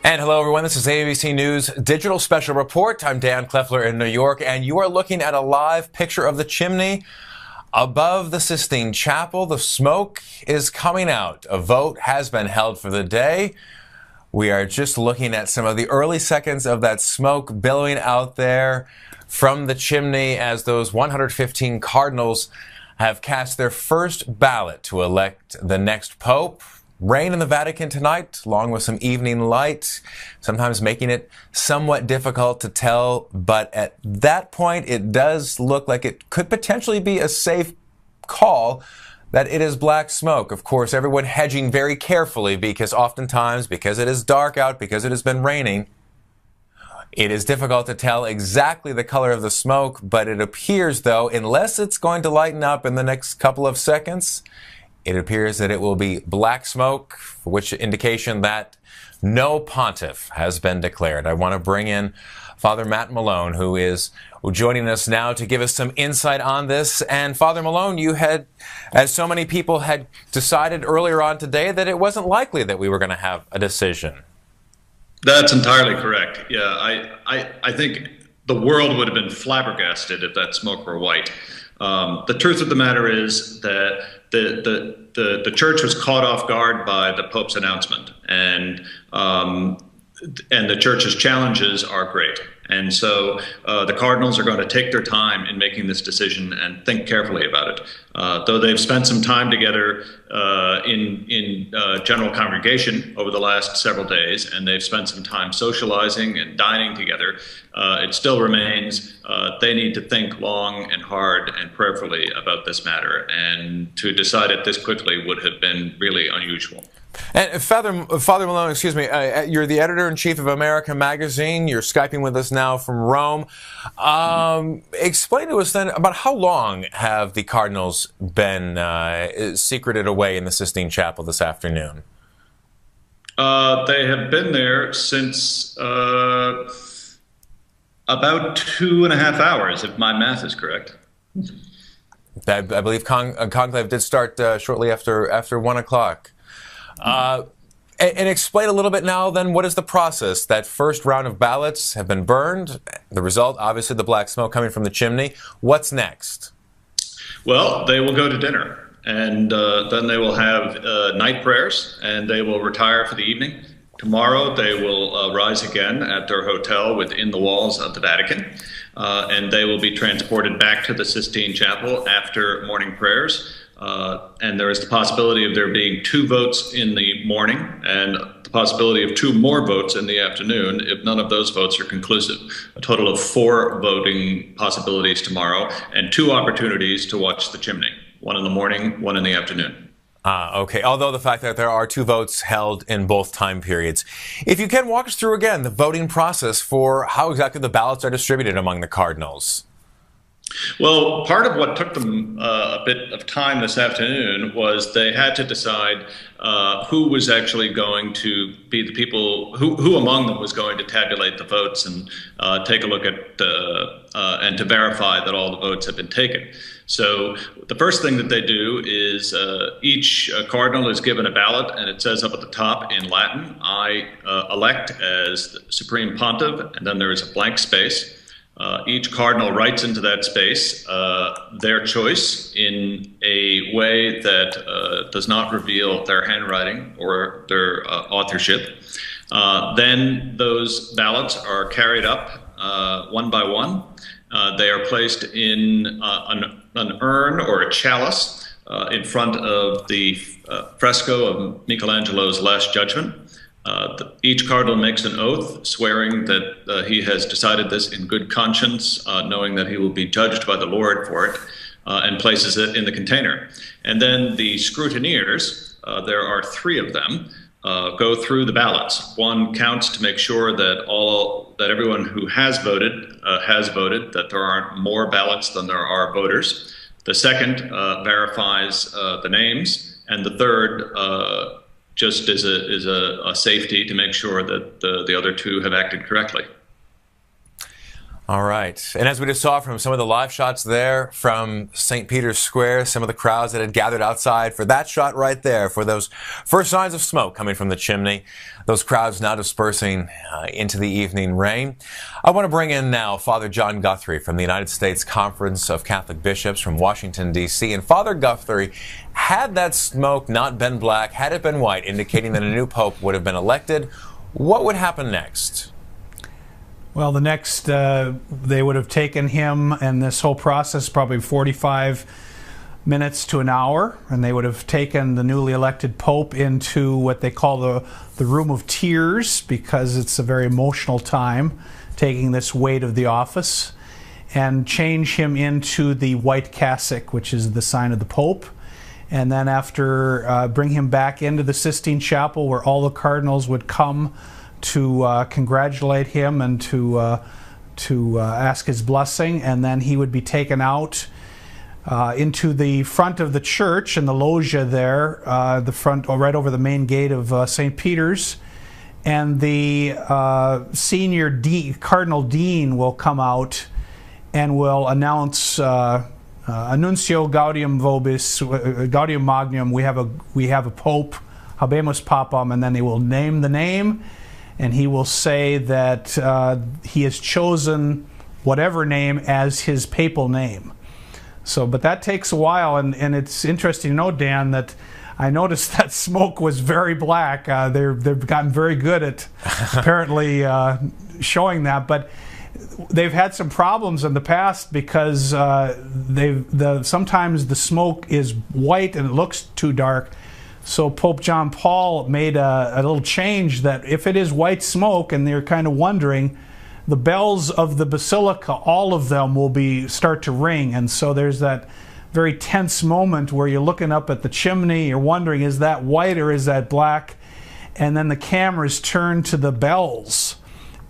And hello, everyone. This is ABC News Digital Special Report. I'm Dan Kleffler in New York, and you are looking at a live picture of the chimney above the Sistine Chapel. The smoke is coming out. A vote has been held for the day. We are just looking at some of the early seconds of that smoke billowing out there from the chimney as those 115 cardinals have cast their first ballot to elect the next pope. Rain in the Vatican tonight, along with some evening light, sometimes making it somewhat difficult to tell. But at that point, it does look like it could potentially be a safe call that it is black smoke. Of course, everyone hedging very carefully because oftentimes, because it is dark out, because it has been raining, it is difficult to tell exactly the color of the smoke. But it appears, though, unless it's going to lighten up in the next couple of seconds, it appears that it will be black smoke, for which indication that no pontiff has been declared. I want to bring in Father Matt Malone, who is joining us now to give us some insight on this. And Father Malone, you had, as so many people had decided earlier on today, that it wasn't likely that we were going to have a decision. That's entirely correct. Yeah, I think the world would have been flabbergasted if that smoke were white. The truth of the matter is that the church was caught off guard by the Pope's announcement, and the church's challenges are great. And so the cardinals are going to take their time in making this decision and think carefully about it. Though they've spent some time together in general congregation over the last several days, and they've spent some time socializing and dining together, it still remains they need to think long and hard and prayerfully about this matter. And to decide it this quickly would have been really unusual. And Father Malone, excuse me, you're the editor-in-chief of America Magazine. You're Skyping with us now from Rome. Explain to us then about how long have the cardinals been secreted away in the Sistine Chapel this afternoon? They have been there since about 2.5 hours, if my math is correct. I believe Conclave did start shortly after 1 o'clock. And explain a little bit now, then, what is the process? That first round of ballots have been burned. The result, obviously, the black smoke coming from the chimney. What's next? Well, they will go to dinner, and then they will have night prayers, and they will retire for the evening. Tomorrow, they will rise again at their hotel within the walls of the Vatican, and they will be transported back to the Sistine Chapel after morning prayers. And there is the possibility of there being 2 votes in the morning and the possibility of 2 more votes in the afternoon if none of those votes are conclusive. A total of 4 voting possibilities tomorrow and 2 opportunities to watch the chimney. 1 in the morning, 1 in the afternoon. Okay. Although the fact that there are 2 votes held in both time periods. If you can walk us through again the voting process for how exactly the ballots are distributed among the cardinals. Well, part of what took them a bit of time this afternoon was they had to decide who was actually going to be the people, who among them was going to tabulate the votes and take a look at and to verify that all the votes have been taken. So the first thing that they do is each cardinal is given a ballot, and it says up at the top in Latin, I elect as Supreme Pontiff, and then there is a blank space. Each cardinal writes into that space their choice in a way that does not reveal their handwriting or their authorship. Then those ballots are carried up one by one. They are placed in an urn or a chalice in front of the fresco of Michelangelo's Last Judgment. Each cardinal makes an oath swearing that he has decided this in good conscience, knowing that he will be judged by the Lord for it, and places it in the container. And then the scrutineers, there are 3 of them, go through the ballots. One counts to make sure that everyone who has voted, that there aren't more ballots than there are voters. The second verifies the names, and the third just is a safety to make sure that the other 2 have acted correctly. All right. And as we just saw from some of the live shots there from St. Peter's Square, some of the crowds that had gathered outside for that shot right there, for those first signs of smoke coming from the chimney, those crowds now dispersing into the evening rain. I want to bring in now Father John Guthrie from the United States Conference of Catholic Bishops from Washington, D.C. And Father Guthrie, had that smoke not been black, had it been white, indicating that a new pope would have been elected, what would happen next? Well, the next, they would have taken him, and this whole process probably 45 minutes to an hour, and they would have taken the newly elected Pope into what they call the room of tears, because it's a very emotional time, taking this weight of the office, and change him into the white cassock, which is the sign of the Pope. And then after, bring him back into the Sistine Chapel, where all the cardinals would come to congratulate him and to ask his blessing, and then he would be taken out into the front of the church in the loggia there, the front, right over the main gate of St. Peter's, and the senior Cardinal Dean will come out and will announce Annuncio Gaudium Vobis, Gaudium Magnum. We have a Pope, Habemus Papam, and then he will name the name. And he will say that he has chosen whatever name as his papal name. So, but that takes a while, and it's interesting to note, Dan, that I noticed that smoke was very black. They've gotten very good at apparently showing that, but they've had some problems in the past because sometimes the smoke is white and it looks too dark. So Pope John Paul made a little change that if it is white smoke and they're kind of wondering, the bells of the basilica, all of them will start to ring. And so there's that very tense moment where you're looking up at the chimney, you're wondering, is that white or is that black? And then the cameras turn to the bells.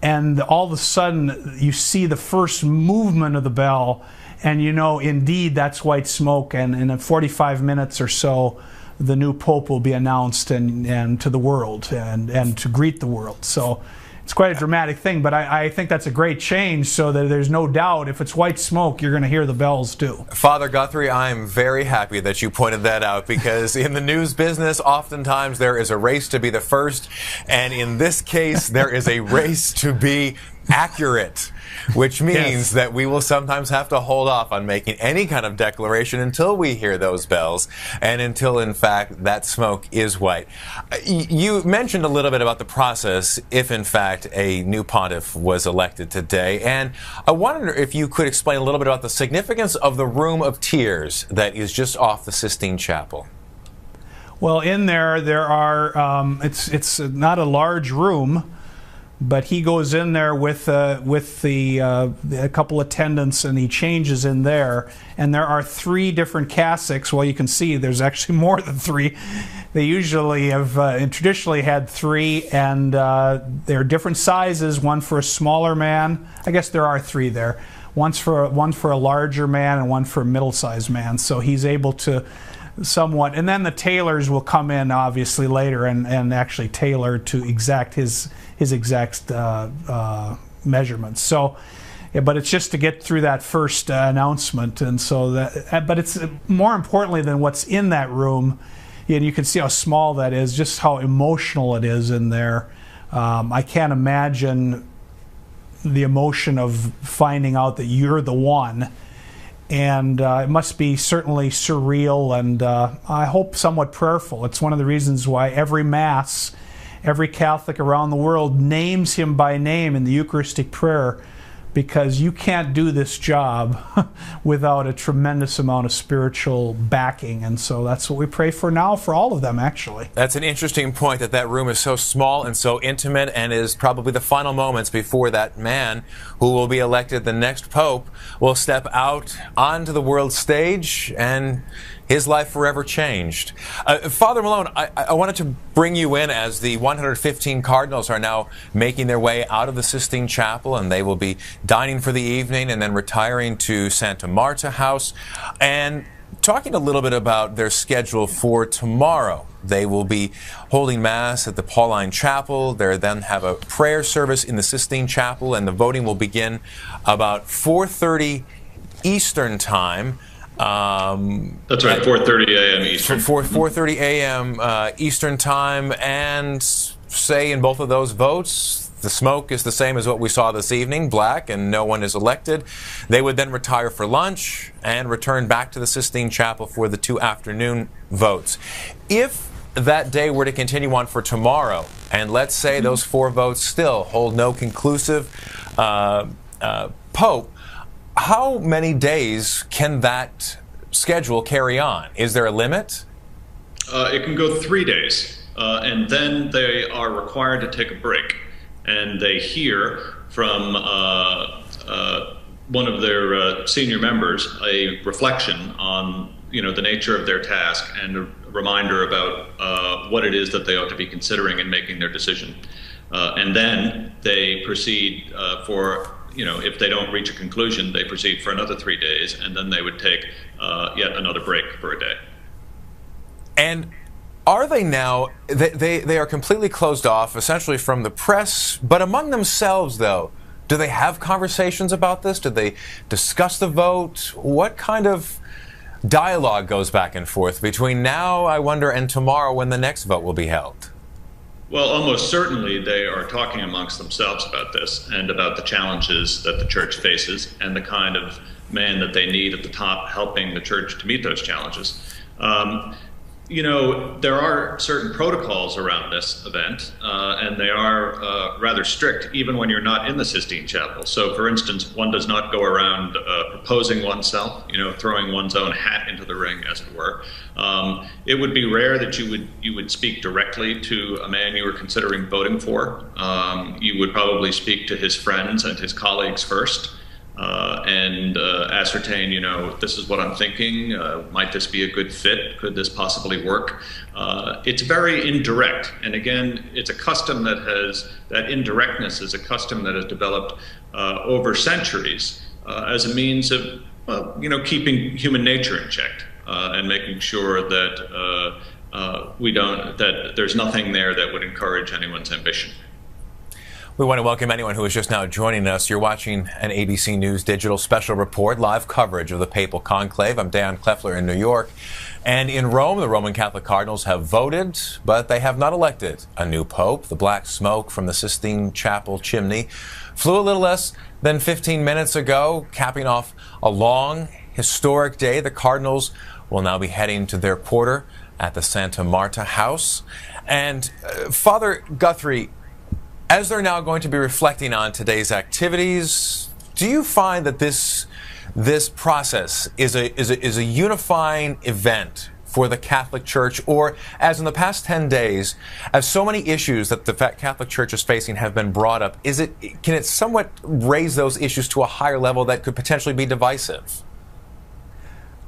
And all of a sudden you see the first movement of the bell, and you know, indeed, that's white smoke. And in 45 minutes or so, the new Pope will be announced and to the world and to greet the world. So it's quite a dramatic thing, but I think that's a great change, so that there's no doubt if it's white smoke, you're going to hear the bells too. Father Guthrie, I'm very happy that you pointed that out, because in the news business, oftentimes there is a race to be the first, and in this case, there is a race to be accurate, which means that we will sometimes have to hold off on making any kind of declaration until we hear those bells and until, in fact, that smoke is white. You mentioned a little bit about the process if, in fact, a new pontiff was elected today, and I wonder if you could explain a little bit about the significance of the Room of Tears that is just off the Sistine Chapel. Well, in there are, it's not a large room, but he goes in there with a couple attendants, and he changes in there. And there are 3 different cassocks. Well, you can see there's actually more than 3. They usually have traditionally had 3, and they're different sizes. One for a smaller man. I guess there are 3 there. One for a larger man and one for a middle-sized man. So he's able to somewhat, and then the tailors will come in obviously later and actually tailor to exact his exact measurements. So, yeah, but it's just to get through that first announcement, and so that. But it's more importantly than what's in that room. And you can see how small that is, just how emotional it is in there. I can't imagine the emotion of finding out that you're the one. And it must be certainly surreal, and I hope somewhat prayerful. It's one of the reasons why every Mass, every Catholic around the world names him by name in the Eucharistic prayer, because you can't do this job without a tremendous amount of spiritual backing. And so that's what we pray for now for all of them, actually. That's an interesting point, that room is so small and so intimate, and is probably the final moments before that man who will be elected the next Pope will step out onto the world stage and his life forever changed. Father Malone, I wanted to bring you in as the 115 cardinals are now making their way out of the Sistine Chapel, and they will be dining for the evening and then retiring to Santa Marta House. And talking a little bit about their schedule for tomorrow. They will be holding Mass at the Pauline Chapel. They then have a prayer service in the Sistine Chapel, and the voting will begin about 4:30 Eastern Time. That's right, 4:30 a.m. Eastern. 4:30 a.m. Eastern Time, and say in both of those votes, the smoke is the same as what we saw this evening, black, and no one is elected. They would then retire for lunch and return back to the Sistine Chapel for the 2 afternoon votes. If that day were to continue on for tomorrow, and let's say those 4 votes still hold no conclusive Pope, how many days can that schedule carry on? Is there a limit? It can go 3 days, and then they are required to take a break. And they hear from one of their senior members a reflection on, the nature of their task and a reminder about what it is that they ought to be considering in making their decision. And then they proceed if they don't reach a conclusion, they proceed for another 3 days, and then they would take yet another break for a day. And are they now, they are completely closed off, essentially from the press, but among themselves, though, do they have conversations about this? Do they discuss the vote? What kind of dialogue goes back and forth between now, I wonder, and tomorrow when the next vote will be held? Well, almost certainly they are talking amongst themselves about this and about the challenges that the church faces and the kind of man that they need at the top helping the church to meet those challenges. There are certain protocols around this event, and they are rather strict, even when you're not in the Sistine Chapel. So, for instance, one does not go around proposing oneself, throwing one's own hat into the ring, as it were. It would be rare that you would speak directly to a man you were considering voting for. You would probably speak to his friends and his colleagues first. And ascertain, this is what I'm thinking. Might this be a good fit? Could this possibly work? It's very indirect. And again, it's a custom that indirectness is a custom that has developed over centuries as a means of, keeping human nature in check and making sure that that there's nothing there that would encourage anyone's ambition. We want to welcome anyone who is just now joining us. You're watching an ABC News digital special report, live coverage of the Papal Conclave. I'm Dan Kleffler in New York. And in Rome, the Roman Catholic cardinals have voted, but they have not elected a new pope. The black smoke from the Sistine Chapel chimney flew a little less than 15 minutes ago, capping off a long, historic day. The cardinals will now be heading to their quarter at the Santa Marta house. And Father Guthrie, as they're now going to be reflecting on today's activities, do you find that this process is a unifying event for the Catholic Church, or as in the past 10 days, as so many issues that the Catholic Church is facing have been brought up, can it somewhat raise those issues to a higher level that could potentially be divisive?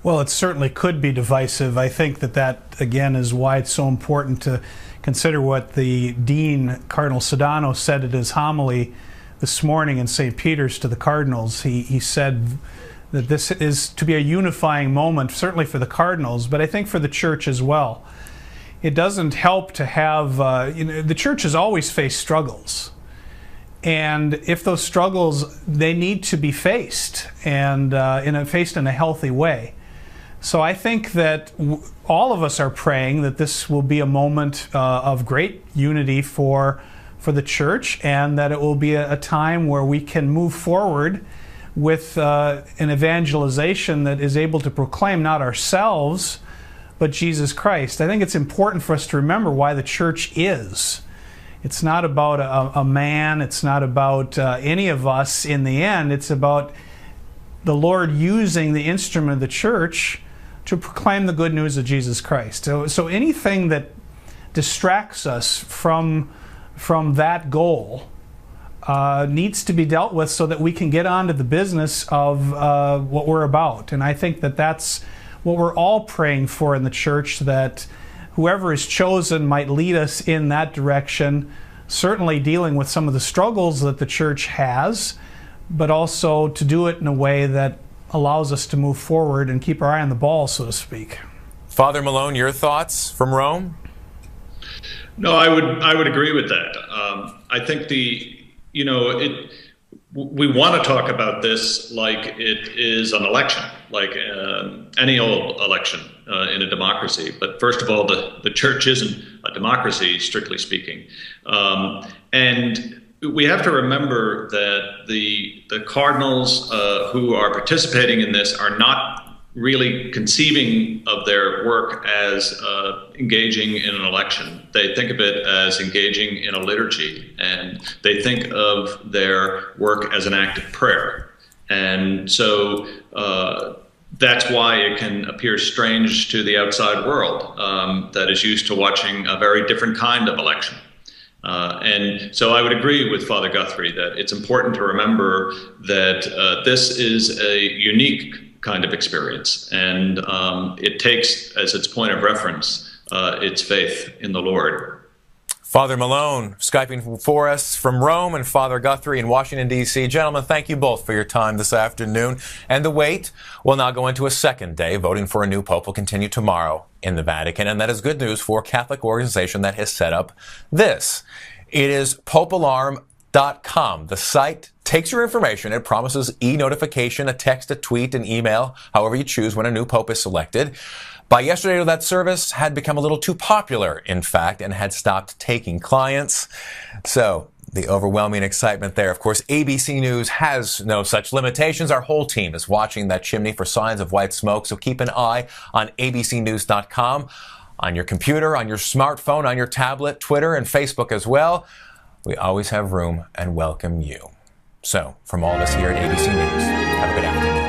Well, it certainly could be divisive. I think that again is why it's so important to consider what the Dean, Cardinal Sodano, said at his homily this morning in St. Peter's to the cardinals. He said that this is to be a unifying moment, certainly for the cardinals, but I think for the church as well. It doesn't help to have, the church has always faced struggles. And if those struggles, they need to be faced, and faced in a healthy way. So I think that all of us are praying that this will be a moment of great unity for the church, and that it will be a time where we can move forward with an evangelization that is able to proclaim not ourselves, but Jesus Christ. I think it's important for us to remember why the church is. It's not about a man, it's not about any of us in the end, it's about the Lord using the instrument of the church to proclaim the good news of Jesus Christ. So anything that distracts us from that goal needs to be dealt with so that we can get on to the business of what we're about. And I think that that's what we're all praying for in the church, that whoever is chosen might lead us in that direction, certainly dealing with some of the struggles that the church has, but also to do it in a way that allows us to move forward and keep our eye on the ball, so to speak. Father Malone, your thoughts from Rome? No, I would agree with that. I think we want to talk about this like it is an election, like any old election in a democracy. But first of all, the church isn't a democracy, strictly speaking. And we have to remember that the cardinals who are participating in this are not really conceiving of their work as engaging in an election. They think of it as engaging in a liturgy, and they think of their work as an act of prayer. And so that's why it can appear strange to the outside world that is used to watching a very different kind of election. And so I would agree with Father Guthrie that it's important to remember that this is a unique kind of experience, and it takes as its point of reference its faith in the Lord. Father Malone Skyping for us from Rome, and Father Guthrie in Washington, D.C. Gentlemen, thank you both for your time this afternoon. And the wait will now go into a second day. Voting for a new pope will continue tomorrow in the Vatican, and that is good news for a Catholic organization that has set up this. It is popealarm.com. The site takes your information. It promises e-notification, a text, a tweet, an email, however you choose when a new pope is selected. By yesterday, that service had become a little too popular, in fact, and had stopped taking clients. So the overwhelming excitement there. Of course, ABC News has no such limitations. Our whole team is watching that chimney for signs of white smoke, so keep an eye on abcnews.com, on your computer, on your smartphone, on your tablet, Twitter, and Facebook as well. We always have room and welcome you. So, from all of us here at ABC News, have a good afternoon.